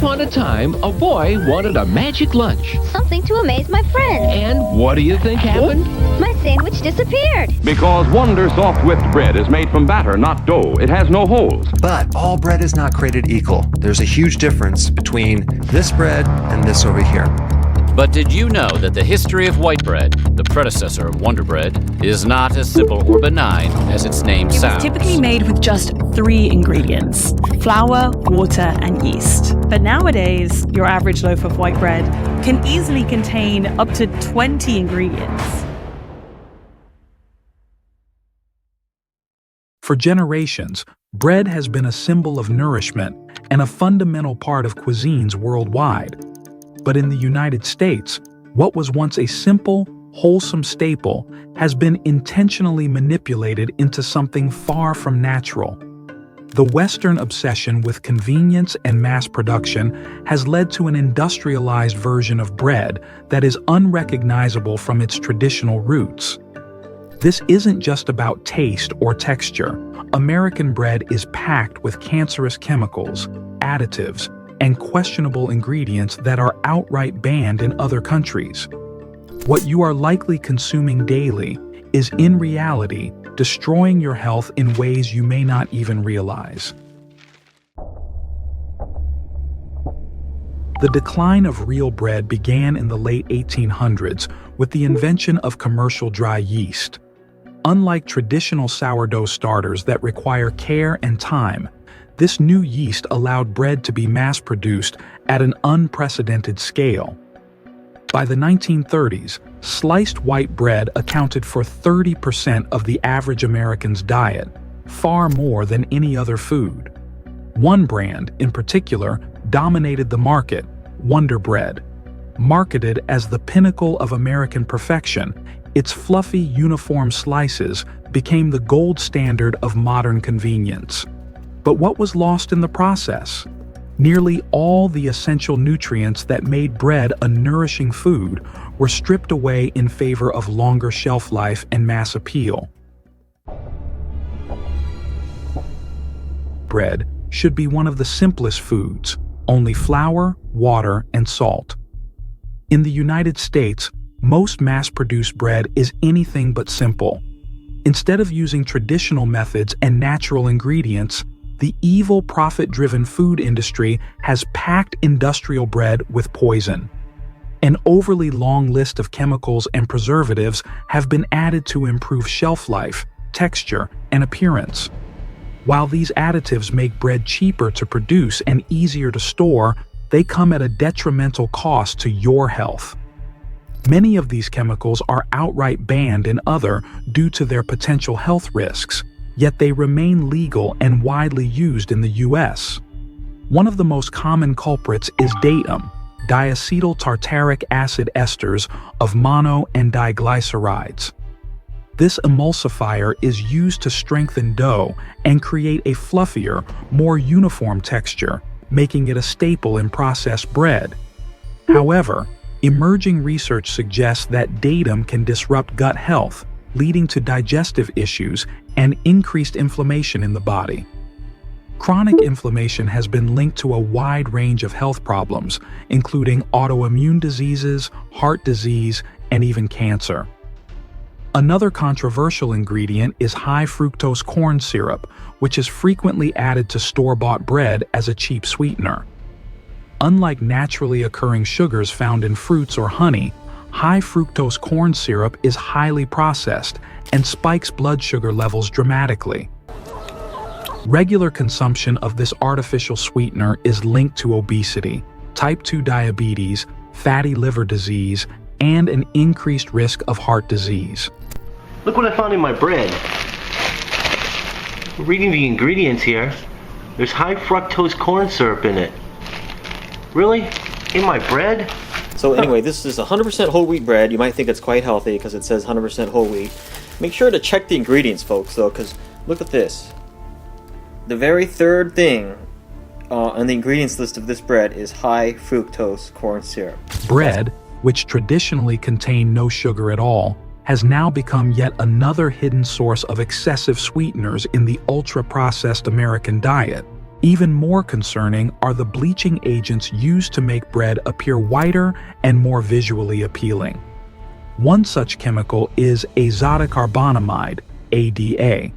upon a time, a boy wanted a magic lunch. Something to amaze my friends. And what do you think happened? My sandwich disappeared. Because Wonder Soft Whipped Bread is made from batter, not dough. It has no holes. But all bread is not created equal. There's a huge difference between this bread and this over here. But did you know that the history of white bread, the predecessor of Wonder Bread, is not as simple or benign as its name sounds? It was typically made with just 3 ingredients: flour, water, and yeast. But nowadays, your average loaf of white bread can easily contain up to 20 ingredients. For generations, bread has been a symbol of nourishment and a fundamental part of cuisines worldwide. But in the United States, what was once a simple, wholesome staple has been intentionally manipulated into something far from natural. The Western obsession with convenience and mass production has led to an industrialized version of bread that is unrecognizable from its traditional roots. This isn't just about taste or texture. American bread is packed with cancerous chemicals, additives, and questionable ingredients that are outright banned in other countries. What you are likely consuming daily is in reality destroying your health in ways you may not even realize. The decline of real bread began in the late 1800s with the invention of commercial dry yeast. Unlike traditional sourdough starters that require care and time, this new yeast allowed bread to be mass-produced at an unprecedented scale. By the 1930s, sliced white bread accounted for 30% of the average American's diet, far more than any other food. One brand, in particular, dominated the market, Wonder Bread. Marketed as the pinnacle of American perfection, its fluffy, uniform slices became the gold standard of modern convenience. But what was lost in the process? Nearly all the essential nutrients that made bread a nourishing food were stripped away in favor of longer shelf life and mass appeal. Bread should be one of the simplest foods, only flour, water, and salt. In the United States, most mass-produced bread is anything but simple. Instead of using traditional methods and natural ingredients, the evil profit-driven food industry has packed industrial bread with poison. An overly long list of chemicals and preservatives have been added to improve shelf life, texture, and appearance. While these additives make bread cheaper to produce and easier to store, they come at a detrimental cost to your health. Many of these chemicals are outright banned in other due to their potential health risks, yet they remain legal and widely used in the U.S. One of the most common culprits is datum, diacetyl tartaric acid esters of mono and diglycerides. This emulsifier is used to strengthen dough and create a fluffier, more uniform texture, making it a staple in processed bread. However, emerging research suggests that datum can disrupt gut health, leading to digestive issues and increased inflammation in the body. Chronic inflammation has been linked to a wide range of health problems, including autoimmune diseases, heart disease, and even cancer. Another controversial ingredient is high fructose corn syrup, which is frequently added to store-bought bread as a cheap sweetener. Unlike naturally occurring sugars found in fruits or honey, high fructose corn syrup is highly processed and spikes blood sugar levels dramatically. Regular consumption of this artificial sweetener is linked to obesity, type 2 diabetes, fatty liver disease, and an increased risk of heart disease. Look what I found in my bread. Reading the ingredients here, there's high fructose corn syrup in it. Really? In my bread? So anyway, this is 100% whole wheat bread. You might think it's quite healthy because it says 100% whole wheat. Make sure to check the ingredients, folks, though, because look at this. The very third thing on the ingredients list of this bread is high fructose corn syrup. Bread, which traditionally contained no sugar at all, has now become yet another hidden source of excessive sweeteners in the ultra-processed American diet. Even more concerning are the bleaching agents used to make bread appear whiter and more visually appealing. One such chemical is azotocarbonamide, ADA,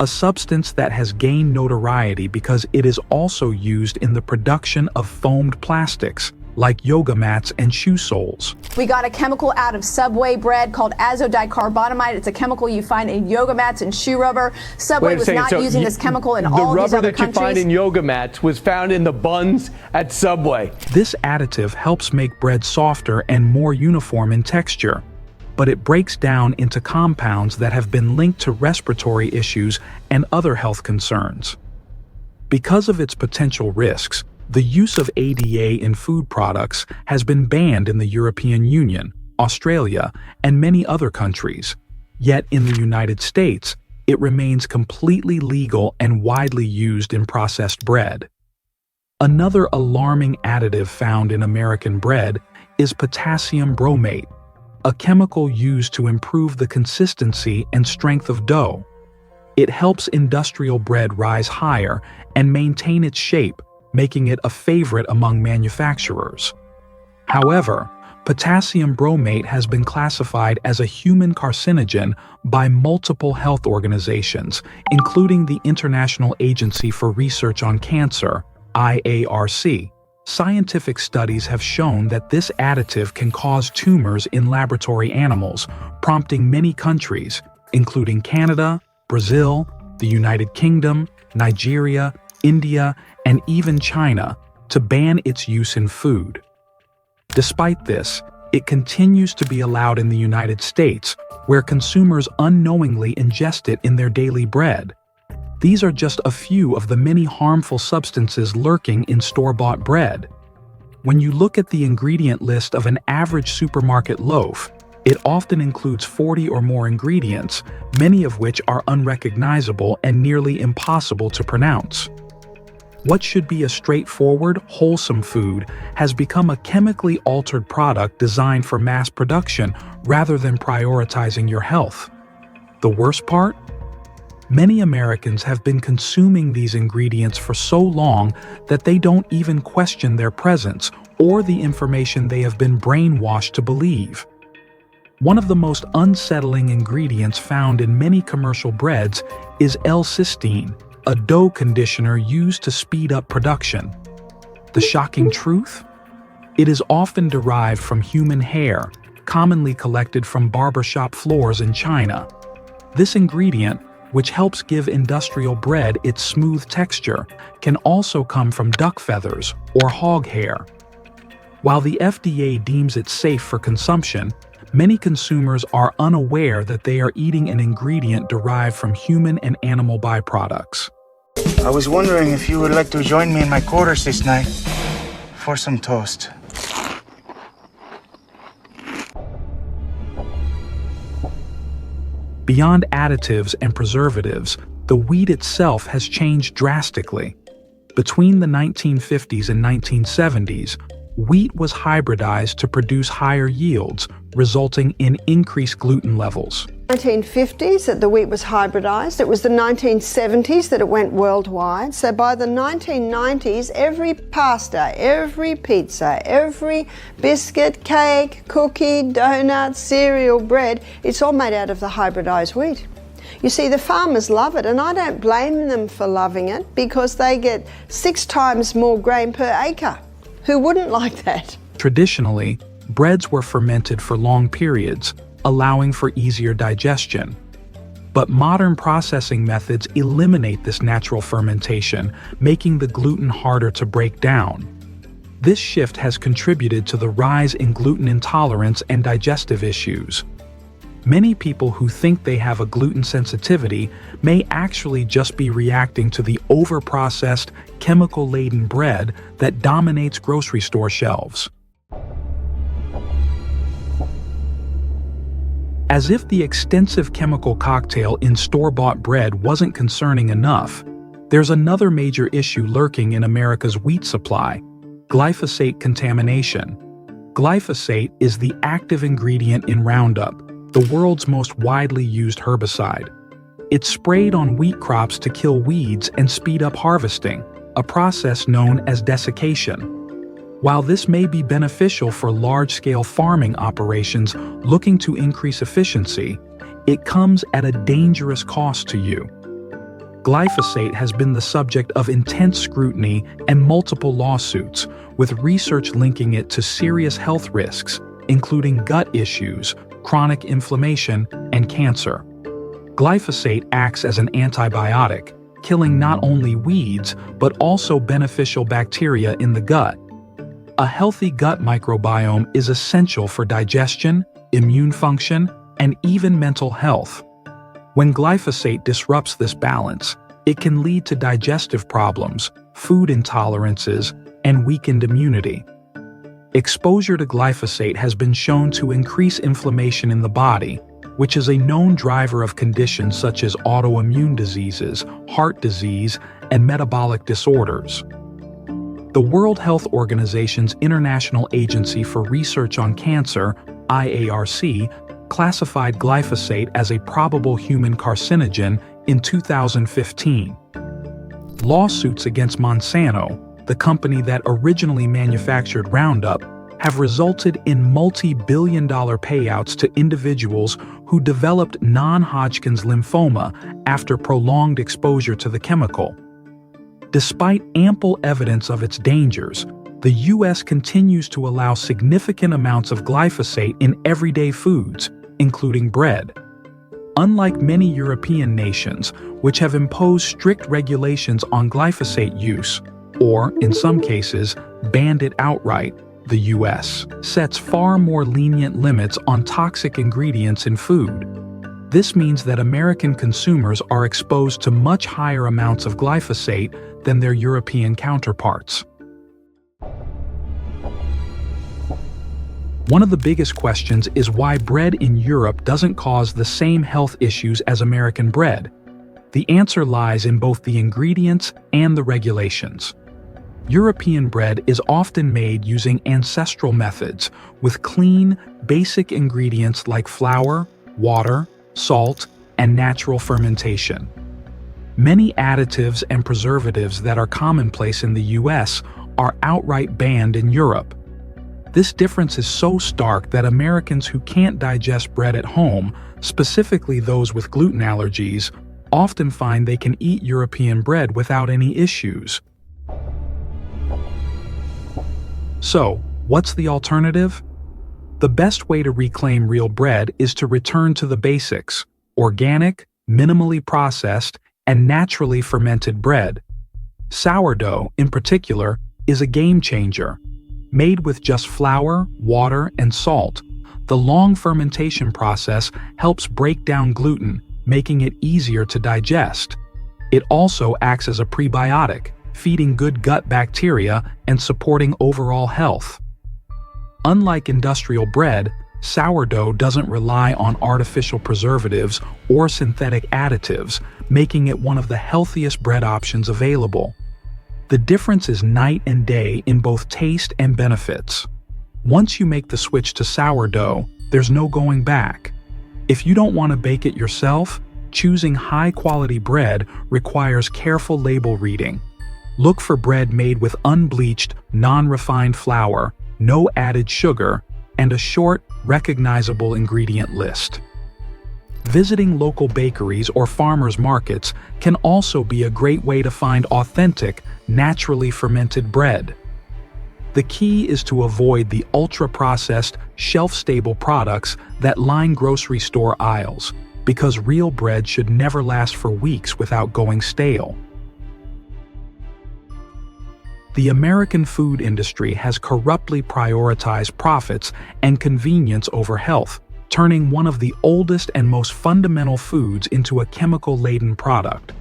a substance that has gained notoriety because it is also used in the production of foamed plastics, like yoga mats and shoe soles. We got a chemical out of Subway bread called azotocarbonamide. It's a chemical you find in yoga mats and shoe rubber. Subway was not using this chemical in all these other countries. The rubber that you find in yoga mats was found in the buns at Subway. This additive helps make bread softer and more uniform in texture, but it breaks down into compounds that have been linked to respiratory issues and other health concerns. Because of its potential risks, the use of ADA in food products has been banned in the European Union, Australia, and many other countries. Yet in the United States, it remains completely legal and widely used in processed bread. Another alarming additive found in American bread is potassium bromate, a chemical used to improve the consistency and strength of dough. It helps industrial bread rise higher and maintain its shape, making it a favorite among manufacturers. However, potassium bromate has been classified as a human carcinogen by multiple health organizations, including the International Agency for Research on Cancer, IARC. Scientific studies have shown that this additive can cause tumors in laboratory animals, prompting many countries, including Canada, Brazil, the United Kingdom, Nigeria, India, and even China, to ban its use in food. Despite this, it continues to be allowed in the United States, where consumers unknowingly ingest it in their daily bread. These are just a few of the many harmful substances lurking in store-bought bread. When you look at the ingredient list of an average supermarket loaf, it often includes 40 or more ingredients, many of which are unrecognizable and nearly impossible to pronounce. What should be a straightforward, wholesome food has become a chemically altered product designed for mass production rather than prioritizing your health. The worst part? Many Americans have been consuming these ingredients for so long that they don't even question their presence or the information they have been brainwashed to believe. One of the most unsettling ingredients found in many commercial breads is L-cysteine, a dough conditioner used to speed up production. The shocking truth? It is often derived from human hair, commonly collected from barbershop floors in China. This ingredient, which helps give industrial bread its smooth texture, can also come from duck feathers or hog hair. While the FDA deems it safe for consumption, many consumers are unaware that they are eating an ingredient derived from human and animal byproducts. I was wondering if you would like to join me in my quarters this night for some toast. Beyond additives and preservatives, the wheat itself has changed drastically. Between the 1950s and 1970s, wheat was hybridized to produce higher yields, resulting in increased gluten levels. 1950s that the wheat was hybridized. It was the 1970s that it went worldwide. So by the 1990s, every pasta, every pizza, every biscuit, cake, cookie, donut, cereal, bread, it's all made out of the hybridized wheat. You see, the farmers love it, and I don't blame them for loving it because they get 6 times more grain per acre. Who wouldn't like that? Traditionally, breads were fermented for long periods, allowing for easier digestion. But modern processing methods eliminate this natural fermentation, making the gluten harder to break down. This shift has contributed to the rise in gluten intolerance and digestive issues. Many people who think they have a gluten sensitivity may actually just be reacting to the over-processed, chemical-laden bread that dominates grocery store shelves. As if the extensive chemical cocktail in store-bought bread wasn't concerning enough, there's another major issue lurking in America's wheat supply: glyphosate contamination. Glyphosate is the active ingredient in Roundup, the world's most widely used herbicide. It's sprayed on wheat crops to kill weeds and speed up harvesting. a process known as desiccation. While this may be beneficial for large-scale farming operations looking to increase efficiency, it comes at a dangerous cost to you. Glyphosate has been the subject of intense scrutiny and multiple lawsuits, with research linking it to serious health risks, including gut issues, chronic inflammation, and cancer. Glyphosate acts as an antibiotic, killing not only weeds, but also beneficial bacteria in the gut. A healthy gut microbiome is essential for digestion, immune function, and even mental health. When glyphosate disrupts this balance, it can lead to digestive problems, food intolerances, and weakened immunity. Exposure to glyphosate has been shown to increase inflammation in the body, which is a known driver of conditions such as autoimmune diseases, heart disease, and metabolic disorders. The World Health Organization's International Agency for Research on Cancer, IARC, classified glyphosate as a probable human carcinogen in 2015. Lawsuits against Monsanto, the company that originally manufactured Roundup, have resulted in multi-billion-dollar payouts to individuals who developed non-Hodgkin's lymphoma after prolonged exposure to the chemical. Despite ample evidence of its dangers, the U.S. continues to allow significant amounts of glyphosate in everyday foods, including bread. Unlike many European nations, which have imposed strict regulations on glyphosate use, or, in some cases, banned it outright, the U.S. sets far more lenient limits on toxic ingredients in food. This means that American consumers are exposed to much higher amounts of glyphosate than their European counterparts. One of the biggest questions is why bread in Europe doesn't cause the same health issues as American bread. The answer lies in both the ingredients and the regulations. European bread is often made using ancestral methods with clean, basic ingredients like flour, water, salt, and natural fermentation. Many additives and preservatives that are commonplace in the US are outright banned in Europe. This difference is so stark that Americans who can't digest bread at home, specifically those with gluten allergies, often find they can eat European bread without any issues. So, what's the alternative? The best way to reclaim real bread is to return to the basics: organic, minimally processed, and naturally fermented bread. Sourdough, in particular, is a game changer. Made with just flour, water, and salt, the long fermentation process helps break down gluten, making it easier to digest. It also acts as a prebiotic, feeding good gut bacteria and supporting overall health. Unlike industrial bread, sourdough doesn't rely on artificial preservatives or synthetic additives, making it one of the healthiest bread options available. The difference is night and day in both taste and benefits. Once you make the switch to sourdough, there's no going back. If you don't want to bake it yourself, choosing high-quality bread requires careful label reading. Look for bread made with unbleached, non-refined flour, no added sugar, and a short, recognizable ingredient list. Visiting local bakeries or farmers markets can also be a great way to find authentic, naturally fermented bread. The key is to avoid the ultra-processed, shelf-stable products that line grocery store aisles, because real bread should never last for weeks without going stale. The American food industry has corruptly prioritized profits and convenience over health, turning one of the oldest and most fundamental foods into a chemical-laden product.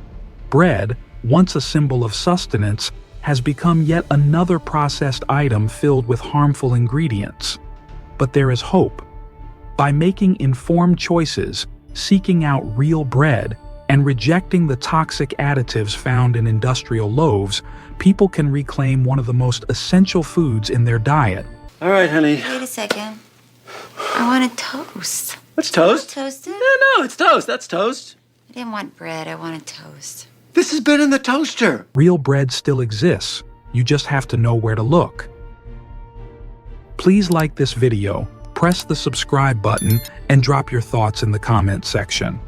Bread, once a symbol of sustenance, has become yet another processed item filled with harmful ingredients. But there is hope. By making informed choices, seeking out real bread, and rejecting the toxic additives found in industrial loaves, people can reclaim one of the most essential foods in their diet. All right, honey. Wait a second. I want a toast. What's toast? Toasted? No, it's toast. That's toast. I didn't want bread. I wanted toast. This has been in the toaster. Real bread still exists. You just have to know where to look. Please like this video, press the subscribe button, and drop your thoughts in the comment section.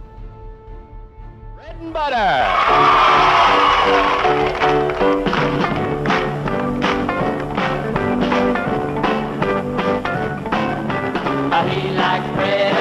Bread and butter. I like bread.